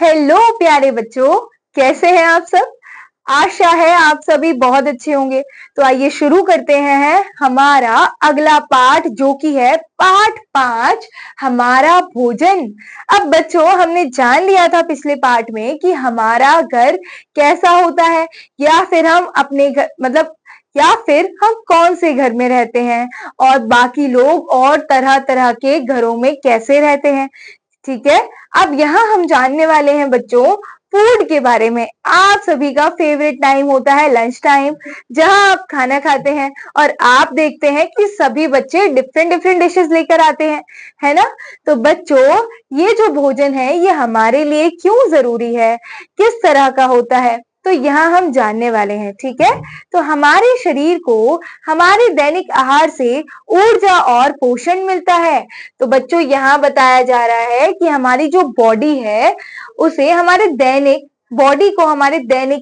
Hello प्यारे बच्चों, कैसे हैं आप सब। आशा है आप सभी बहुत अच्छे होंगे। तो आइए शुरू करते हैं हमारा अगला पाठ, जो कि है पाठ 5, हमारा भोजन। अब बच्चों, हमने जान लिया था पिछले पाठ में कि हमारा घर कैसा होता है, या फिर हम अपने घर या फिर हम कौन से घर में रहते हैं, और बाकी लोग और तरह तरह के घरों में कैसे रहते हैं। ठीक है, अब यहाँ हम जानने वाले हैं बच्चों फूड के बारे में। आप सभी का फेवरेट टाइम होता है लंच टाइम, जहां आप खाना खाते हैं और आप देखते हैं कि सभी बच्चे डिफरेंट डिफरेंट डिशेस लेकर आते हैं, है ना। तो बच्चों, ये जो भोजन है ये हमारे लिए क्यों जरूरी है, किस तरह का होता है, तो यहाँ हम जानने वाले हैं। ठीक है, तो हमारे शरीर को हमारे दैनिक आहार से ऊर्जा और पोषण मिलता है। तो बच्चों, यहाँ बताया जा रहा है कि हमारी जो बॉडी है उसे हमारे दैनिक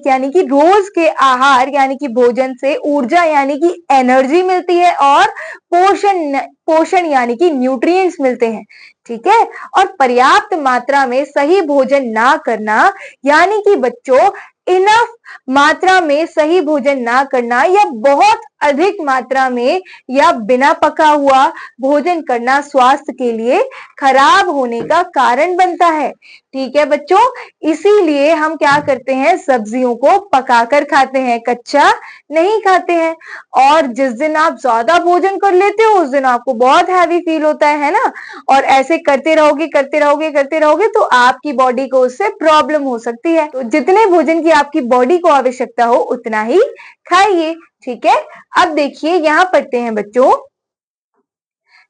यानी कि रोज के आहार यानी कि भोजन से ऊर्जा यानी कि एनर्जी मिलती है, और पोषण पोषण यानी कि न्यूट्रिएंट्स मिलते हैं। ठीक है, और पर्याप्त मात्रा में सही भोजन ना करना यानी कि बच्चों इनफ मात्रा में सही भोजन ना करना, या बहुत अधिक मात्रा में या बिना पका हुआ भोजन करना स्वास्थ्य के लिए खराब होने का कारण बनता है। ठीक है बच्चों, इसीलिए हम क्या करते हैं, सब्जियों को पकाकर खाते हैं, कच्चा नहीं खाते हैं। और जिस दिन आप ज्यादा भोजन कर लेते हो उस दिन आपको बहुत हैवी फील होता है ना। और ऐसे करते रहोगे तो आपकी बॉडी को उससे प्रॉब्लम हो सकती है। तो जितने भोजन की आपकी बॉडी को आवश्यकता हो उतना ही खाइए। ठीक है, अब देखिए यहाँ पढ़ते हैं बच्चों,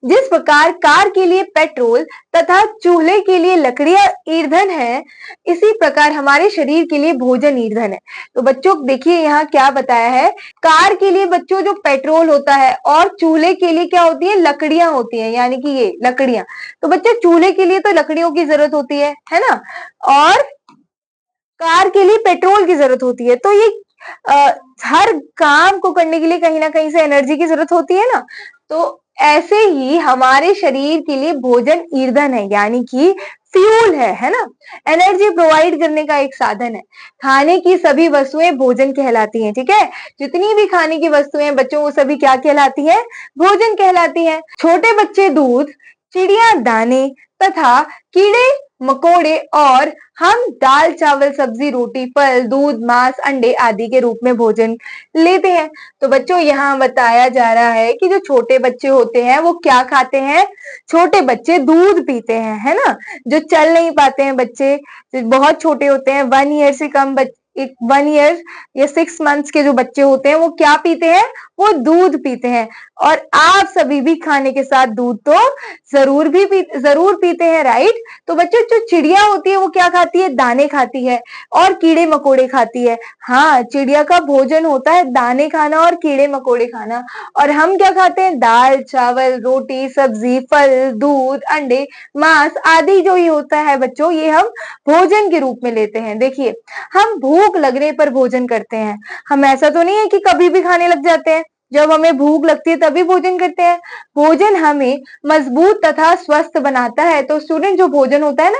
जिस प्रकार कार के लिए पेट्रोल तथा चूल्हे के लिए लकड़ियां ईंधन है, इसी प्रकार हमारे शरीर के लिए भोजन ईंधन है। तो बच्चों देखिए यहाँ क्या बताया है, कार के लिए बच्चों जो पेट्रोल होता है, और चूल्हे के लिए क्या होती है, लकड़ियां होती है, यानी कि ये लकड़ियां। तो बच्चों चूल्हे के लिए तो लकड़ियों की जरूरत होती है ना, और कार के लिए पेट्रोल की जरूरत होती है। तो ये हर काम को करने के लिए कहीं ना कहीं से एनर्जी की जरूरत होती है ना। तो ऐसे ही हमारे शरीर के लिए भोजन ईंधन है, यानी कि फ्यूल है ना, एनर्जी प्रोवाइड करने का एक साधन है। खाने की सभी वस्तुएं भोजन कहलाती हैं। ठीक है, जितनी भी खाने की वस्तुएं बच्चों वो सभी क्या कहलाती हैं, भोजन कहलाती हैं। छोटे बच्चे दूध, चिड़िया दाने तथा कीड़े मकोड़े, और हम दाल चावल सब्जी रोटी फल दूध मांस अंडे आदि के रूप में भोजन लेते हैं। तो बच्चों यहाँ बताया जा रहा है कि जो छोटे बच्चे होते हैं वो क्या खाते हैं, छोटे बच्चे दूध पीते हैं, है ना। जो चल नहीं पाते हैं बच्चे, जो बहुत छोटे होते हैं, 1 ईयर से कम 1 ईयर या 6 मंथ्स के जो बच्चे होते हैं वो क्या पीते हैं, वो दूध पीते हैं। और आप सभी भी खाने के साथ दूध तो जरूर पीते हैं, राइट। तो बच्चों जो चिड़िया होती है वो क्या खाती है, दाने खाती है और कीड़े मकोड़े खाती है। हाँ, चिड़िया का भोजन होता है दाने खाना और कीड़े मकोड़े खाना। और हम क्या खाते हैं, दाल चावल रोटी सब्जी फल दूध अंडे मांस आदि जो ये होता है बच्चों, ये हम भोजन के रूप में लेते हैं। देखिए, हम भूख लगने पर भोजन करते हैं। हम ऐसा तो नहीं है कि कभी भी खाने लग जाते हैं, जब हमें भूख लगती है तभी भोजन करते हैं। भोजन हमें मजबूत तथा स्वस्थ बनाता है। तो स्टूडेंट, जो भोजन होता है ना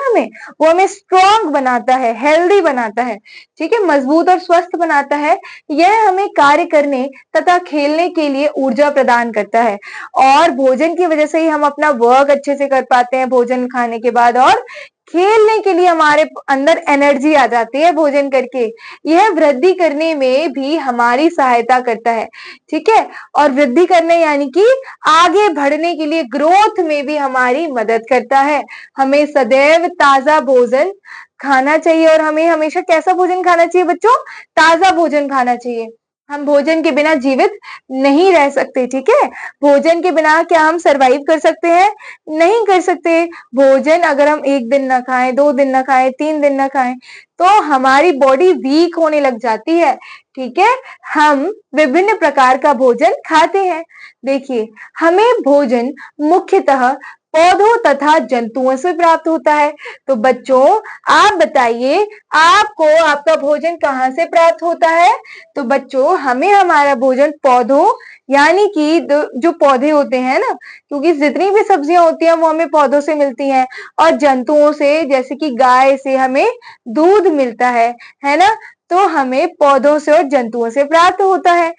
वो हमें स्ट्रॉन्ग बनाता है, हेल्दी बनाता है। ठीक है, मजबूत और स्वस्थ बनाता है। यह हमें कार्य करने तथा खेलने के लिए ऊर्जा प्रदान करता है, और भोजन की वजह से ही हम अपना वर्क अच्छे से कर पाते हैं भोजन खाने के बाद, और खेलने के लिए हमारे अंदर एनर्जी आ जाती है भोजन करके। यह वृद्धि करने में भी हमारी सहायता करता है। ठीक है, और वृद्धि करने यानी कि आगे बढ़ने के लिए, ग्रोथ में भी हमारी मदद करता है। हमें सदैव ताजा भोजन खाना चाहिए, और हमें हमेशा कैसा भोजन खाना चाहिए बच्चों, ताजा भोजन खाना चाहिए। हम भोजन के बिना जीवित नहीं रह सकते। ठीक है, भोजन के बिना क्या हम सरवाइव कर सकते हैं, नहीं कर सकते। भोजन अगर हम 1 दिन ना खाएं, 2 दिन ना खाएं, 3 दिन ना खाएं, तो हमारी बॉडी वीक होने लग जाती है। ठीक है, हम विभिन्न प्रकार का भोजन खाते हैं। देखिए, हमें भोजन मुख्यतः पौधों तथा जंतुओं से प्राप्त होता है। तो बच्चों, आप बताइए, आपको आपका भोजन कहाँ से प्राप्त होता है। तो बच्चों, हमें हमारा भोजन पौधों यानी कि जो पौधे होते हैं ना, क्योंकि जितनी भी सब्जियां होती हैं वो हमें पौधों से मिलती हैं, और जंतुओं से, जैसे कि गाय से हमें दूध मिलता है ना? तो हमें पौधों से और जंतुओं से प्राप्त होता है।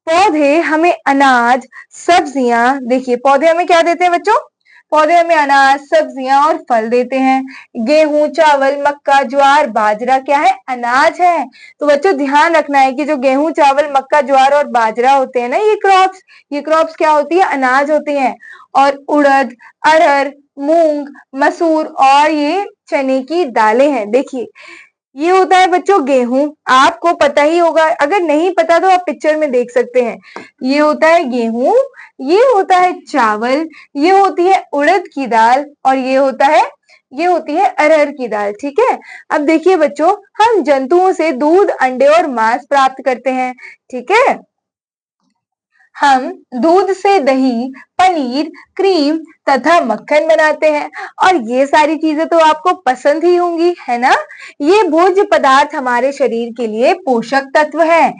पौधे हमें अनाज, सब्जियां, देखिए पौधे हमें क्या देते हैं बच्चों? पौधे हमें अनाज, सब्जियां और फल देते हैं। गेहूं, चावल, मक्का, ज्वार, बाजरा क्या है? अनाज है। तो बच्चों ध्यान रखना है कि जो गेहूं, चावल, मक्का, ज्वार और बाजरा होते हैं ना, ये क्रॉप्स क्या होती है? अनाज होती हैं। और उड़द, अरहर, मूंग, मसूर और ये चने की दालें हैं। देखिए ये होता है बच्चों गेहूं, आपको पता ही होगा, अगर नहीं पता तो आप पिक्चर में देख सकते हैं। ये होता है गेहूं, ये होता है चावल, ये होती है उड़द की दाल, और ये होती है अरहर की दाल। ठीक है। अब देखिए बच्चों, हम जंतुओं से दूध, अंडे और मांस प्राप्त करते हैं। ठीक है। हम दूध से दही, पनीर, क्रीम तथा मक्खन बनाते हैं, और ये सारी चीजें तो आपको पसंद ही होंगी, है ना? ये भोज्य पदार्थ हमारे शरीर के लिए पोषक तत्व है।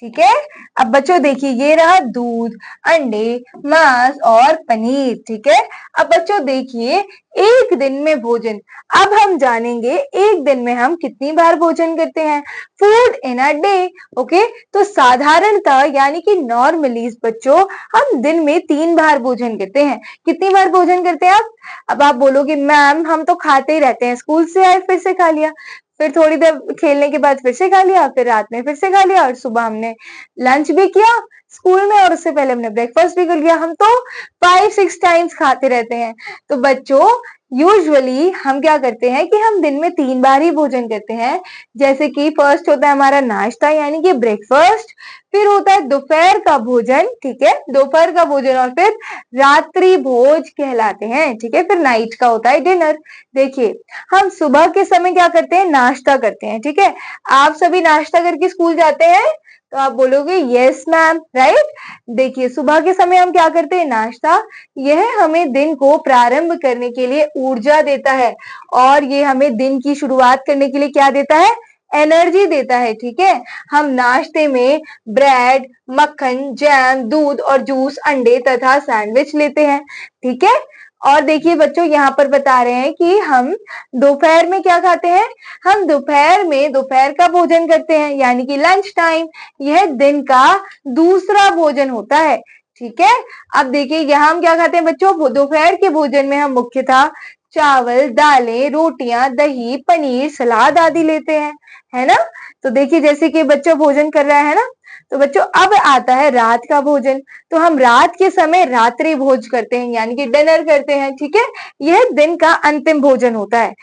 ठीक है। अब बच्चों देखिए, ये रहा दूध, अंडे, मांस और पनीर। ठीक है। अब बच्चों देखिए, एक दिन में भोजन, अब हम जानेंगे एक दिन में हम कितनी बार भोजन करते हैं। Food in a day. Okay. तो साधारणतः यानी कि नॉर्मली बच्चों, हम दिन में 3 बार भोजन करते हैं। कितनी बार भोजन करते हैं आप? अब आप बोलोगे मैम हम तो खाते ही रहते हैं, स्कूल से आए फिर से खा लिया, फिर थोड़ी देर खेलने के बाद फिर से खा लिया, फिर रात में फिर से खा लिया, और सुबह हमने लंच भी किया स्कूल में, और उससे पहले हमने ब्रेकफास्ट भी कर लिया। हम तो 5-6 टाइम्स खाते रहते हैं। तो बच्चों यूजुअली हम क्या करते हैं कि हम दिन में 3 बार ही भोजन करते हैं। जैसे कि फर्स्ट होता है हमारा नाश्ता यानी कि ब्रेकफास्ट, फिर होता है दोपहर का भोजन। ठीक है। दोपहर का भोजन, और फिर रात्रि भोज कहलाते हैं। ठीक है। फिर नाइट का होता है डिनर। देखिए हम सुबह के समय क्या करते हैं? नाश्ता करते हैं। ठीक है। आप सभी नाश्ता करके स्कूल जाते हैं? तो आप बोलोगे यस मैम, राइट। देखिए सुबह के समय हम क्या करते हैं? नाश्ता। यह हमें दिन को प्रारंभ करने के लिए ऊर्जा देता है, और ये हमें दिन की शुरुआत करने के लिए क्या देता है? एनर्जी देता है। ठीक है। हम नाश्ते में ब्रेड, मक्खन, जैम, दूध और जूस, अंडे तथा सैंडविच लेते हैं। ठीक है। और देखिए बच्चों, यहाँ पर बता रहे हैं कि हम दोपहर में क्या खाते हैं? हम दोपहर में दोपहर का भोजन करते हैं, यानी कि लंच टाइम। यह दिन का दूसरा भोजन होता है। ठीक है। अब देखिए यहाँ हम क्या खाते हैं बच्चों? दोपहर के भोजन में हम मुख्यतः चावल, दालें, रोटियां, दही, पनीर, सलाद आदि लेते हैं, है ना? तो देखिए जैसे कि बच्चा भोजन कर रहा है ना, तो बच्चों अब आता है रात का भोजन। तो हम रात के समय रात्रि भोज करते हैं, यानी कि डिनर करते हैं। ठीक है। यह दिन का अंतिम भोजन होता है।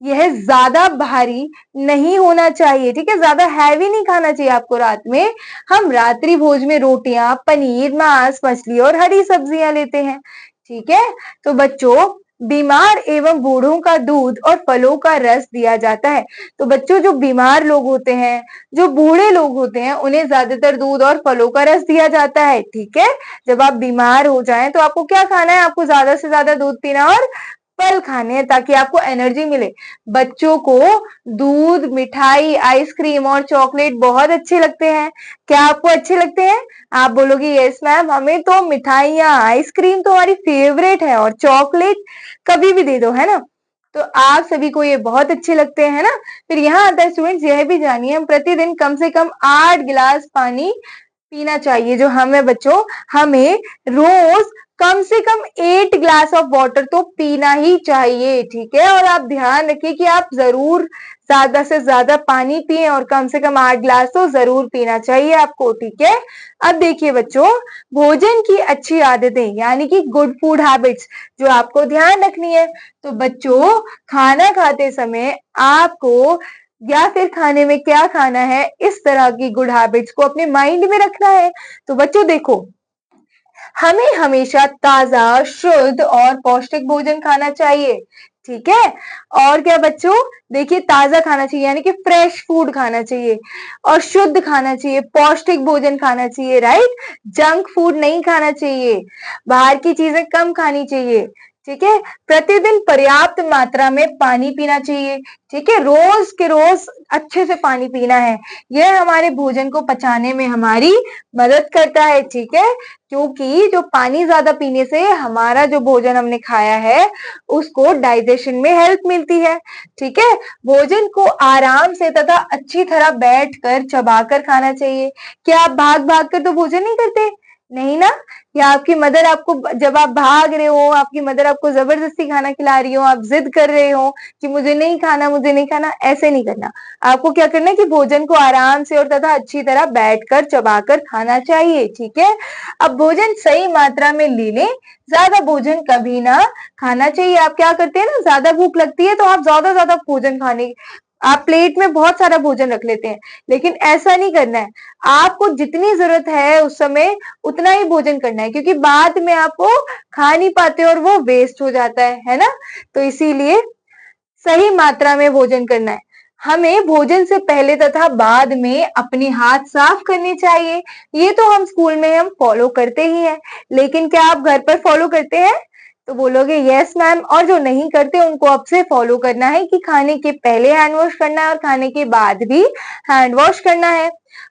यह ज्यादा भारी नहीं होना चाहिए। ठीक है। ज्यादा हैवी नहीं खाना चाहिए आपको रात में। हम रात्रि भोज में रोटियां, पनीर, मांस, मछली और हरी सब्जियां लेते हैं। ठीक है। तो बच्चों बीमार एवं बूढ़ों का दूध और फलों का रस दिया जाता है। तो बच्चों जो बीमार लोग होते हैं, जो बूढ़े लोग होते हैं, उन्हें ज्यादातर दूध और फलों का रस दिया जाता है। ठीक है। जब आप बीमार हो जाएं तो आपको क्या खाना है? आपको ज्यादा से ज्यादा दूध पीना और फल खाने हैं, ताकि आपको एनर्जी मिले। बच्चों को दूध, मिठाई, आइसक्रीम और चॉकलेट बहुत अच्छे लगते हैं। क्या आपको अच्छे लगते हैं? आप बोलोगे यस मैम, हमें तो मिठाइयाँ, आइसक्रीम तो हमारी फेवरेट है, और चॉकलेट कभी भी दे दो, है ना? तो आप सभी को ये बहुत अच्छे लगते हैं ना? फिर यहाँ आता है स्टूडेंट्स, यह भी जानिए हम प्रतिदिन कम से कम 8 गिलास पानी पीना चाहिए। जो हमें बच्चों, हमें रोज कम से कम 8 ग्लास ऑफ वाटर तो पीना ही चाहिए। ठीक है। और आप ध्यान रखिए कि आप जरूर ज्यादा से ज्यादा पानी पिए, और कम से कम 8 ग्लास तो जरूर पीना चाहिए आपको। ठीक है। अब देखिए बच्चों, भोजन की अच्छी आदतें यानी कि गुड फूड हैबिट्स जो आपको ध्यान रखनी है। तो बच्चों खाना खाते समय आपको, या फिर खाने में क्या खाना है, इस तरह की गुड हैबिट्स को अपने माइंड में रखना है। तो बच्चों देखो, हमें हमेशा ताजा, शुद्ध और पौष्टिक भोजन खाना चाहिए। ठीक है। और क्या बच्चों? देखिए ताजा खाना चाहिए, यानी कि फ्रेश फूड खाना चाहिए, और शुद्ध खाना चाहिए, पौष्टिक भोजन खाना चाहिए, राइट। जंक फूड नहीं खाना चाहिए, बाहर की चीजें कम खानी चाहिए। ठीक है। प्रतिदिन पर्याप्त मात्रा में पानी पीना चाहिए, ठीक है। रोज के रोज अच्छे से पानी पीना है, यह हमारे भोजन को पचाने में हमारी मदद करता है, ठीक है। क्योंकि जो पानी ज्यादा पीने से हमारा जो भोजन हमने खाया है उसको डाइजेशन में हेल्प मिलती है, ठीक है। भोजन को आराम से तथा अच्छी तरह बैठकर चबाकर खाना चाहिए। क्या आप भाग भाग कर तो भोजन नहीं करते? नहीं ना। या आपकी मदर आपको, जब आप भाग रहे हो, आपकी मदर आपको जबरदस्ती खाना खिला रही हो, आप जिद कर रहे हो कि मुझे नहीं खाना, मुझे नहीं खाना, ऐसे नहीं करना। आपको क्या करना है कि भोजन को आराम से और तथा अच्छी तरह बैठकर चबाकर खाना चाहिए, ठीक है। अब भोजन सही मात्रा में ले लें, ज्यादा भोजन कभी ना खाना चाहिए। आप क्या करते हैं ना, ज्यादा भूख लगती है तो आप ज्यादा भोजन खाने, आप प्लेट में बहुत सारा भोजन रख लेते हैं, लेकिन ऐसा नहीं करना है। आपको जितनी जरूरत है उस समय उतना ही भोजन करना है, क्योंकि बाद में आपको खा नहीं पाते और वो वेस्ट हो जाता है ना। तो इसीलिए सही मात्रा में भोजन करना है। हमें भोजन से पहले तथा बाद में अपने हाथ साफ करने चाहिए। ये तो हम स्कूल में हम फॉलो करते ही हैं, लेकिन क्या आप घर पर फॉलो करते हैं? तो बोलोगे यस मैम, और जो नहीं करते उनको अब से फॉलो करना है कि खाने के पहले हैंड वॉश करना है और खाने के बाद भी हैंड वॉश करना है।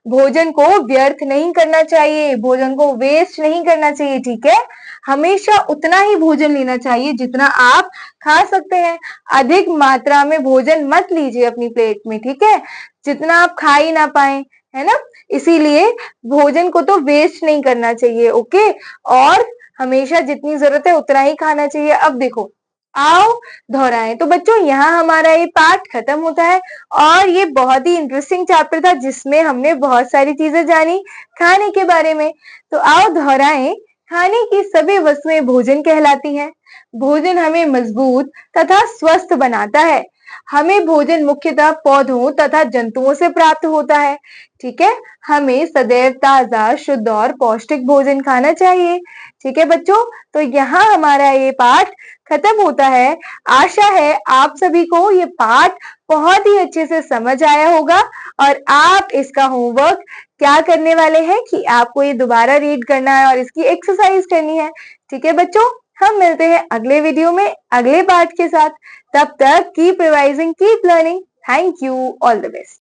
भोजन को व्यर्थ नहीं करना चाहिए, भोजन को वेस्ट नहीं करना चाहिए, ठीक है। हमेशा उतना ही भोजन लेना चाहिए जितना आप खा सकते हैं। अधिक मात्रा में भोजन मत लीजिए अपनी प्लेट में, ठीक है, जितना आप खा ही ना पाए, है ना। इसीलिए भोजन को तो वेस्ट नहीं करना चाहिए, ओके। और हमेशा जितनी जरूरत है उतना ही खाना चाहिए। अब देखो, आओ दोहराएं। तो बच्चों यहाँ हमारा ये पाठ खत्म होता है, और ये बहुत ही इंटरेस्टिंग चैप्टर था जिसमें हमने बहुत सारी चीजें जानी खाने के बारे में। तो आओ दोहराएं। खाने की सभी वस्तुएं भोजन कहलाती हैं। भोजन हमें मजबूत तथा स्वस्थ बनाता है। हमें भोजन मुख्यतः पौधों तथा जंतुओं से प्राप्त होता है, ठीक है। हमें सदैव ताजा, शुद्ध और पौष्टिक भोजन खाना चाहिए, ठीक है बच्चों। तो यहाँ हमारा ये पाठ खत्म होता है। आशा है आप सभी को ये पाठ बहुत ही अच्छे से समझ आया होगा, और आप इसका होमवर्क क्या करने वाले हैं कि आपको ये दोबारा रीड करना है और इसकी एक्सरसाइज करनी है, ठीक है बच्चों। हम मिलते हैं अगले वीडियो में अगले पाठ के साथ। तब तक keep revising, keep learning. Thank you, all the best.